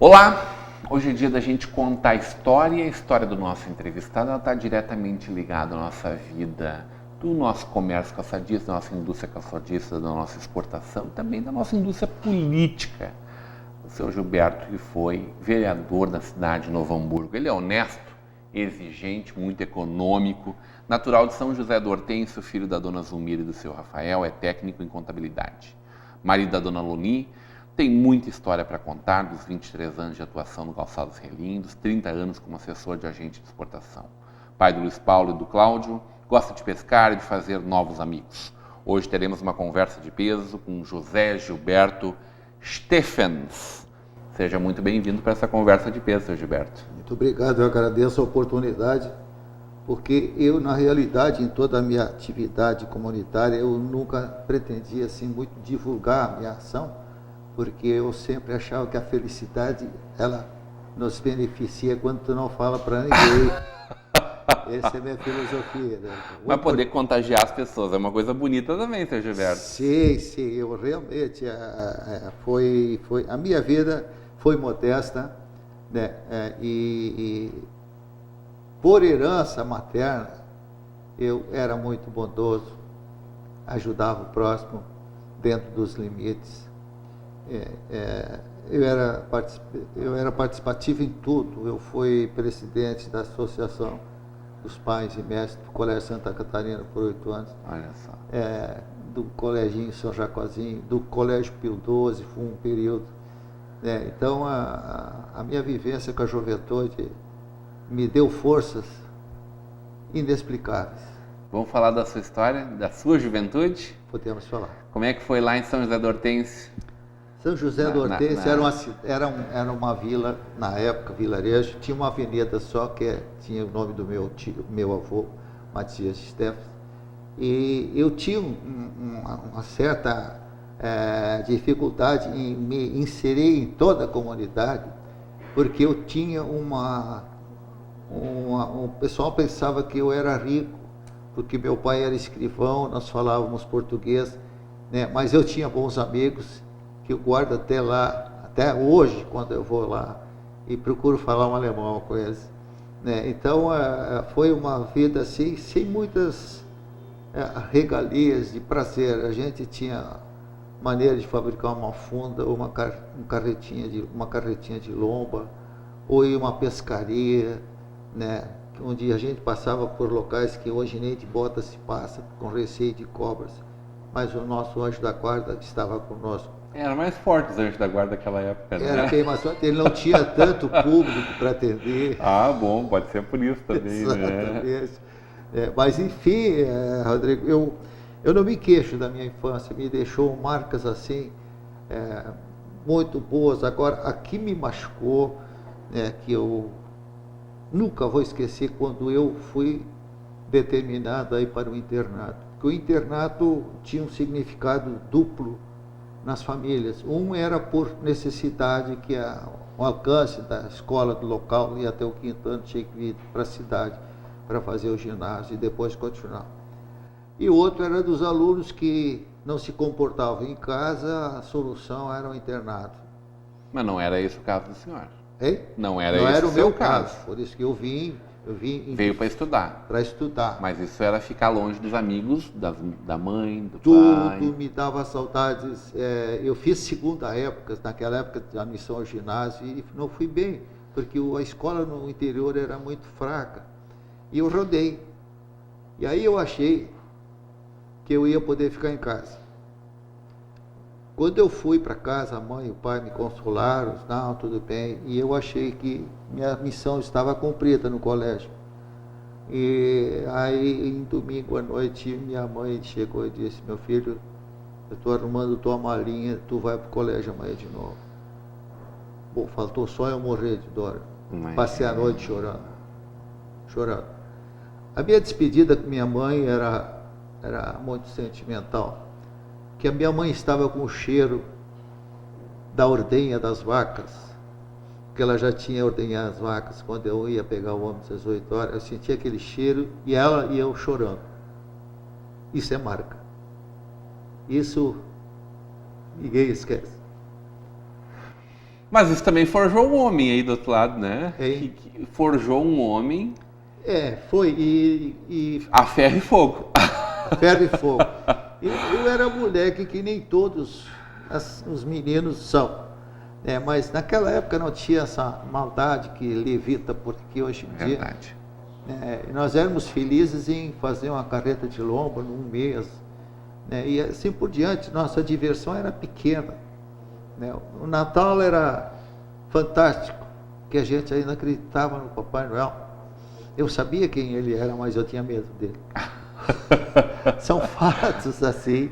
Olá! Hoje é dia da gente contar a história, e a história do nosso entrevistado está diretamente ligada à nossa vida, do nosso comércio caçadista, da nossa indústria caçadista, da nossa exportação, também da nossa indústria política. O seu Gilberto, que foi vereador da cidade de Novo Hamburgo. Ele é honesto, exigente, muito econômico, natural de São José do Hortêncio, filho da dona Zulmira e do seu Rafael, é técnico em contabilidade. Marido da dona Loni, tem muita história para contar, dos 23 anos de atuação no Calçados Relindos, 30 anos como assessor de agente de exportação. Pai do Luiz Paulo e do Cláudio, gosta de pescar e de fazer novos amigos. Hoje teremos uma conversa de peso com José Gilberto Stephens. Seja muito bem-vindo para essa conversa de peso, seu Gilberto. Muito obrigado, eu agradeço a oportunidade, porque eu, na realidade, em toda a minha atividade comunitária, eu nunca pretendi, assim, muito divulgar a minha ação, porque eu sempre achava que a felicidade, ela nos beneficia quando tu não fala para ninguém. Essa é a minha filosofia. Né? Mas poder contagiar as pessoas é uma coisa bonita também, seu Gilberto. Sim, eu realmente, a minha vida foi modesta, né? E por herança materna, eu era muito bondoso, ajudava o próximo dentro dos limites. Eu era participativo em tudo. Eu fui presidente da Associação dos Pais e Mestres do Colégio Santa Catarina por 8 anos. Olha só. Do Coleginho São Jacozinho, do Colégio Pio XII, foi um período. Então, a minha vivência com a juventude me deu forças inexplicáveis. Vamos falar da sua história, da sua juventude? Podemos falar. Como é que foi lá em São José do Hortêncio? São José do Hortêncio era uma vila, na época, vilarejo, tinha uma avenida só que tinha o nome do meu tio, meu avô, Matias Stephens, e eu tinha uma certa dificuldade em me inserir em toda a comunidade, porque eu tinha o pessoal pensava que eu era rico, porque meu pai era escrivão, nós falávamos português, né? Mas eu tinha bons amigos, que eu guardo até lá, até hoje, quando eu vou lá, e procuro falar um alemão com eles. Né? Então, foi uma vida assim, sem muitas regalias de prazer. A gente tinha maneira de fabricar uma funda, uma carretinha de lomba, ou ir uma pescaria, né? Onde a gente passava por locais que hoje nem de bota se passa, com receio de cobras. Mas o nosso anjo da guarda estava conosco. Era mais forte os anjos da guarda daquela época, né? Era bem mais forte, ele não tinha tanto público para atender. Ah, bom, pode ser por isso também, Exatamente. Né? Mas enfim, Rodrigo, eu não me queixo da minha infância, me deixou marcas assim, muito boas. Agora, a que me machucou, que eu nunca vou esquecer, quando eu fui determinado a ir para o internato. Porque o internato tinha um significado duplo nas famílias. Um era por necessidade, que o alcance da escola do local ia até o 5º ano, tinha que vir para a cidade para fazer o ginásio e depois continuar. E o outro era dos alunos que não se comportavam em casa, a solução era o internato. Mas não era esse o caso do senhor? Hein? Não era não esse era o o meu seu caso. Por isso que eu vim Veio para estudar. Para estudar. Mas isso era ficar longe dos amigos, da mãe, do pai. Tudo me dava saudades. Eu fiz segunda época, naquela época de admissão ao ginásio, e não fui bem, porque a escola no interior era muito fraca. E eu rodei. E aí eu achei que eu ia poder ficar em casa. Quando eu fui para casa, a mãe e o pai me consolaram, não, tudo bem, e eu achei que minha missão estava cumprida no colégio. E aí, em domingo à noite, minha mãe chegou e disse: meu filho, eu estou arrumando tua malinha, tu vai para o colégio amanhã de novo. Bom, faltou só eu morrer de dor. Passei a noite chorando. A minha despedida com minha mãe era era muito sentimental, que a minha mãe estava com o cheiro da ordenha das vacas, que ela já tinha ordenhado as vacas quando eu ia pegar o ônibus às 8 horas, eu sentia aquele cheiro e ela e eu chorando. Isso é marca. Isso ninguém esquece. Mas isso também forjou um homem aí do outro lado, né? Que forjou um homem. Foi. E a ferro e fogo. Ferro e fogo. Eu era moleque que nem todos os meninos são. Mas naquela época não tinha essa maldade que levita por aqui hoje em dia. Verdade. Nós éramos felizes em fazer uma carreta de lomba num mês. E assim por diante, nossa diversão era pequena. O Natal era fantástico, que a gente ainda acreditava no Papai Noel. Eu sabia quem ele era, mas eu tinha medo dele. São fatos assim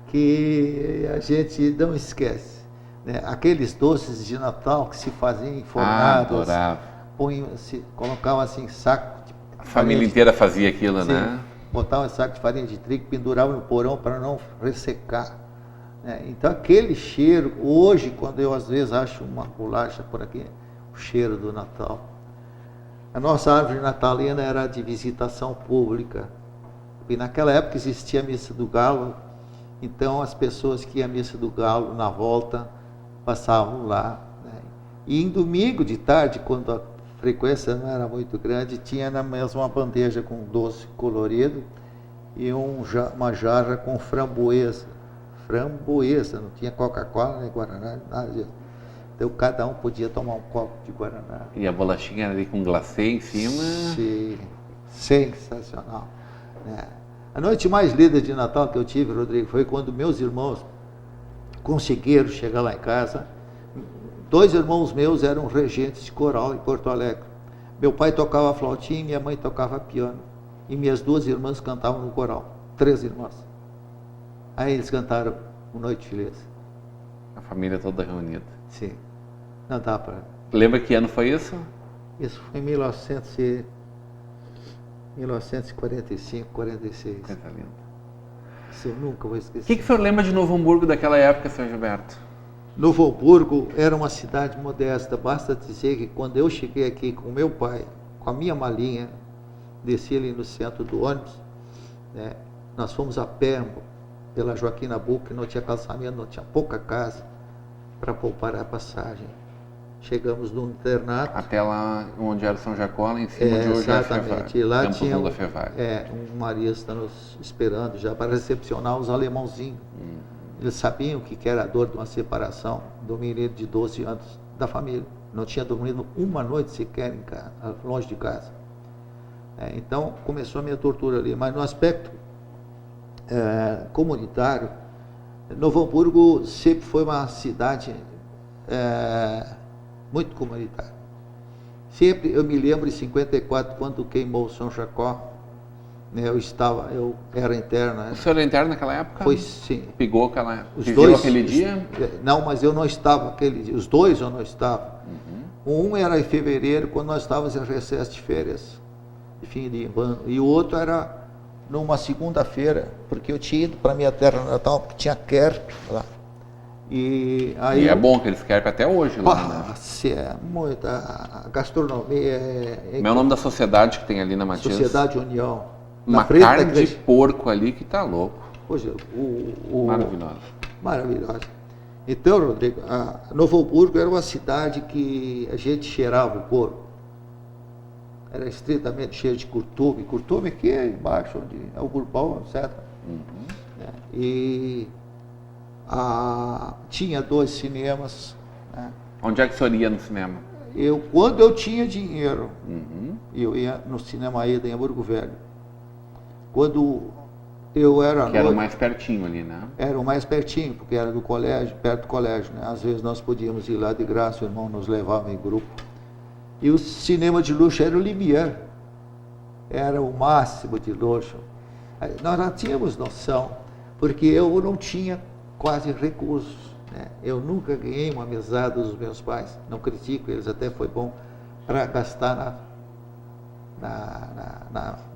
que a gente não esquece. Aqueles doces de Natal que se faziam em fornados, colocavam assim saco. A família inteira fazia aquilo, né? Botavam um saco de farinha de trigo, penduravam no porão para não ressecar. Então aquele cheiro, hoje, quando eu às vezes acho uma bolacha por aqui, o cheiro do Natal. A nossa árvore natalina era de visitação pública. E naquela época existia a Missa do Galo, então as pessoas que iam à Missa do Galo, na volta, passavam lá. E em domingo de tarde, quando a frequência não era muito grande, tinha na mesma uma bandeja com doce colorido e uma jarra com framboesa. Framboesa, não tinha Coca-Cola, nem Guaraná, nada disso. Então cada um podia tomar um copo de Guaraná. E a bolachinha ali com glacê em cima? Sim, sensacional. A noite mais linda de Natal que eu tive, Rodrigo, foi quando meus irmãos conseguiram chegar lá em casa. 2 irmãos meus eram regentes de coral em Porto Alegre. Meu pai tocava flautinha e minha mãe tocava piano. E minhas 2 irmãs cantavam no coral. 3 irmãs. Aí eles cantaram o Noite Feliz. A família toda reunida. Sim. Não dá para... Lembra que ano foi isso? Isso foi em 1945, 46. Coisa linda. Isso eu nunca vou esquecer. O que o senhor lembra de Novo Hamburgo daquela época, Sr. Gilberto? Novo Hamburgo era uma cidade modesta. Basta dizer que quando eu cheguei aqui com meu pai, com a minha malinha, desci ali no centro do ônibus, nós fomos a pé pela Joaquim Nabuco, que não tinha calçamento, não tinha pouca casa para poupar a passagem. Chegamos no internato. Até lá onde era São Jacó, lá em cima de hoje exatamente. E lá tinha um marista nos esperando já para recepcionar os alemãozinhos. Eles sabiam o que era a dor de uma separação do menino de 12 anos da família. Não tinha dormido uma noite sequer em casa, longe de casa. Então começou a minha tortura ali. Mas no aspecto comunitário, Novo Hamburgo sempre foi uma cidade muito comunitária. Sempre, eu me lembro de 54, quando queimou São Jacó, eu era interno. O senhor era interno naquela época? Pois sim. Pegou aquela... Os dois, aquele dia? Não, mas eu não estava aquele dia. Os 2 eu não estava. Um era em fevereiro, quando nós estávamos em recesso de férias, de fim de ano. E o outro era numa segunda-feira, porque eu tinha ido para minha terra natal, porque tinha querp lá. E aí é bom que eles querem até hoje lá, né? É muita. A gastronomia Como é o nome da sociedade que tem ali na Matias? Sociedade União. Uma carne de porco ali que tá louco. Poxa, maravilhosa. Maravilhosa. Então, Rodrigo, Novo Hamburgo era uma cidade que a gente cheirava o porco. Era estritamente cheio de curtume. Curtume aqui é embaixo, onde é o Bourbon, etc. E tinha 2 cinemas. Onde é que o senhor ia no cinema? Quando eu tinha dinheiro, eu ia no Cinema Ida em Hamburgo Velho. Quando eu era... Que era o mais pertinho ali, né? Era o mais pertinho, porque era do colégio, perto do colégio, né? Às vezes nós podíamos ir lá de graça, o irmão nos levava em grupo. E o cinema de luxo era o Lumière. Era o máximo de luxo. Nós não tínhamos noção, porque eu não tinha quase recursos. Eu nunca ganhei uma mesada dos meus pais, não critico eles, até foi bom para gastar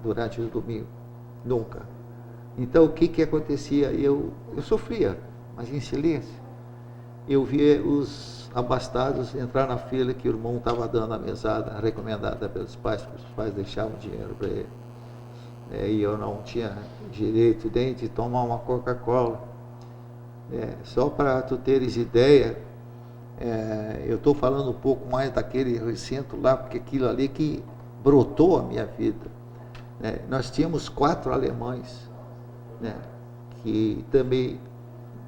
durante o domingo, nunca. Então, o que acontecia? Eu sofria, mas em silêncio. Eu via os abastados entrar na fila que o irmão estava dando a mesada recomendada pelos pais, porque os pais deixavam dinheiro para ele. E eu não tinha direito nem de tomar uma Coca-Cola. Só para tu teres ideia, eu estou falando um pouco mais daquele recinto lá, porque aquilo ali que brotou a minha vida. Nós tínhamos 4 alemães, que também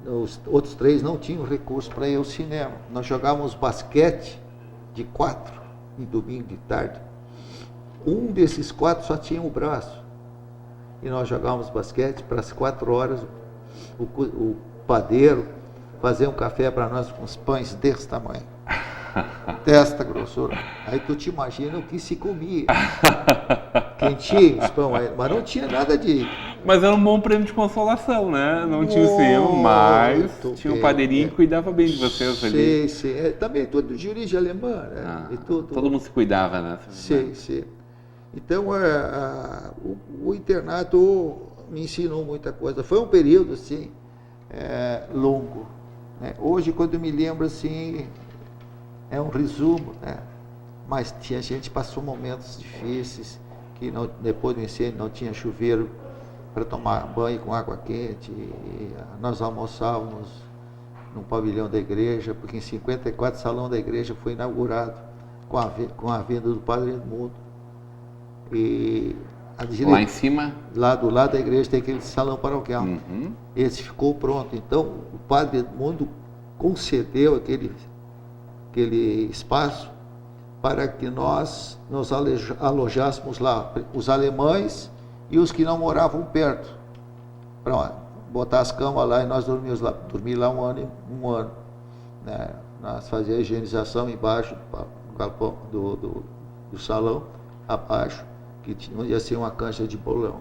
os outros 3 não tinham recurso para ir ao cinema. Nós jogávamos basquete de 4 em domingo de tarde. Um desses 4 só tinha o braço. E nós jogávamos basquete para as 4 horas. O padeiro fazia um café para nós com uns pães desse tamanho. Desta grossura. Aí tu te imagina o que se comia. Quentinho, os pão, mas não tinha nada de... Mas era um bom prêmio de consolação, né? Não tinha o cinema, mas tinha um padeirinho que cuidava bem de vocês ali. Sim. Também tudo de origem alemã, né? Todo mundo se cuidava, né? Sim. Então, o internato me ensinou muita coisa. Foi um período, assim, longo. Né? Hoje, quando eu me lembro, assim, é um resumo, né? Mas a gente passou momentos difíceis, que depois do ensino não tinha chuveiro para tomar banho com água quente. E nós almoçávamos no pavilhão da igreja, porque em 54 o salão da igreja foi inaugurado com a vinda do Padre Edmundo. E lá em cima? Lá do lado da igreja tem aquele salão paroquial. Esse ficou pronto. Então, o Padre Edmundo concedeu aquele espaço para que nós nos alojássemos lá, os alemães e os que não moravam perto, para botar as camas lá, e nós dormimos lá, um ano, né? Nós fazíamos a higienização embaixo do galpão do salão, abaixo, que ia ser uma cancha de bolão.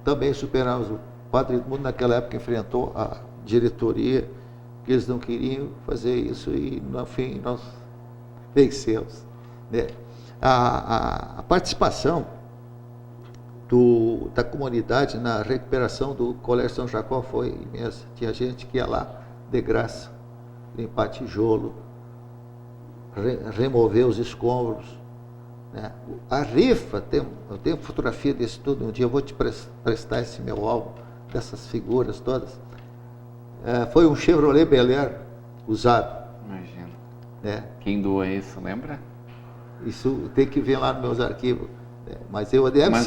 Também superamos. O Padre Edmundo naquela época enfrentou a diretoria, que eles não queriam fazer isso, e no fim nós vencemos. A participação da comunidade na recuperação do Colégio São Jacó foi imensa. Tinha gente que ia lá de graça, limpar tijolo, remover os escombros. Né? A rifa, eu tenho fotografia disso tudo, um dia eu vou te prestar esse meu álbum, dessas figuras todas. Foi um Chevrolet Bel Air usado. Imagina. Né? Quem doou isso, lembra? Isso tem que ver lá nos meus arquivos. Mas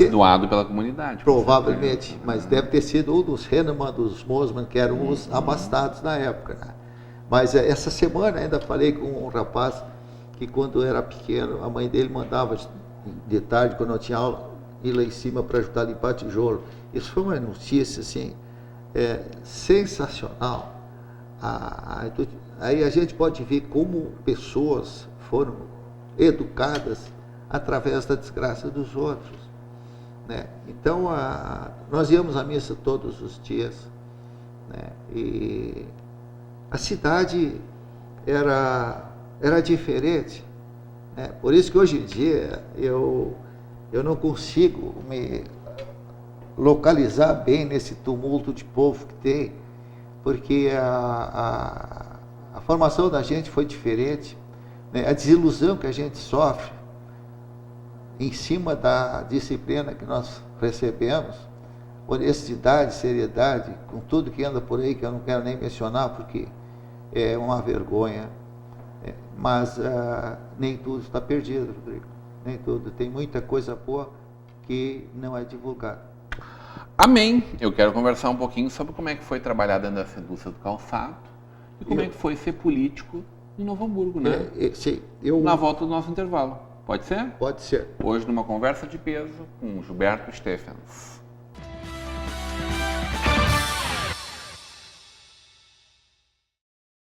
doado pela comunidade. Provavelmente, mas deve ter sido um dos Hennemann, dos Mosman, que eram os abastados na época. Né? Mas essa semana ainda falei com um rapaz que, quando era pequeno, a mãe dele mandava de tarde, quando eu tinha aula, ir lá em cima para ajudar a limpar tijolo. Isso foi uma notícia assim, sensacional. Aí a gente pode ver como pessoas foram educadas através da desgraça dos outros. Né? Então, nós íamos à missa todos os dias. Né? E a cidade era diferente. Né? Por isso que hoje em dia eu não consigo me localizar bem nesse tumulto de povo que tem, porque a formação da gente foi diferente. Né? A desilusão que a gente sofre em cima da disciplina que nós recebemos, honestidade, seriedade, com tudo que anda por aí, que eu não quero nem mencionar, porque é uma vergonha. Mas nem tudo está perdido, Rodrigo. Nem tudo. Tem muita coisa boa que não é divulgada. Amém. Eu quero conversar um pouquinho sobre como é que foi trabalhar dentro dessa indústria do calçado e como é que foi ser político em Novo Hamburgo, né? Sim, na volta do nosso intervalo. Pode ser? Pode ser. Hoje, numa conversa de peso com Gilberto Stephens.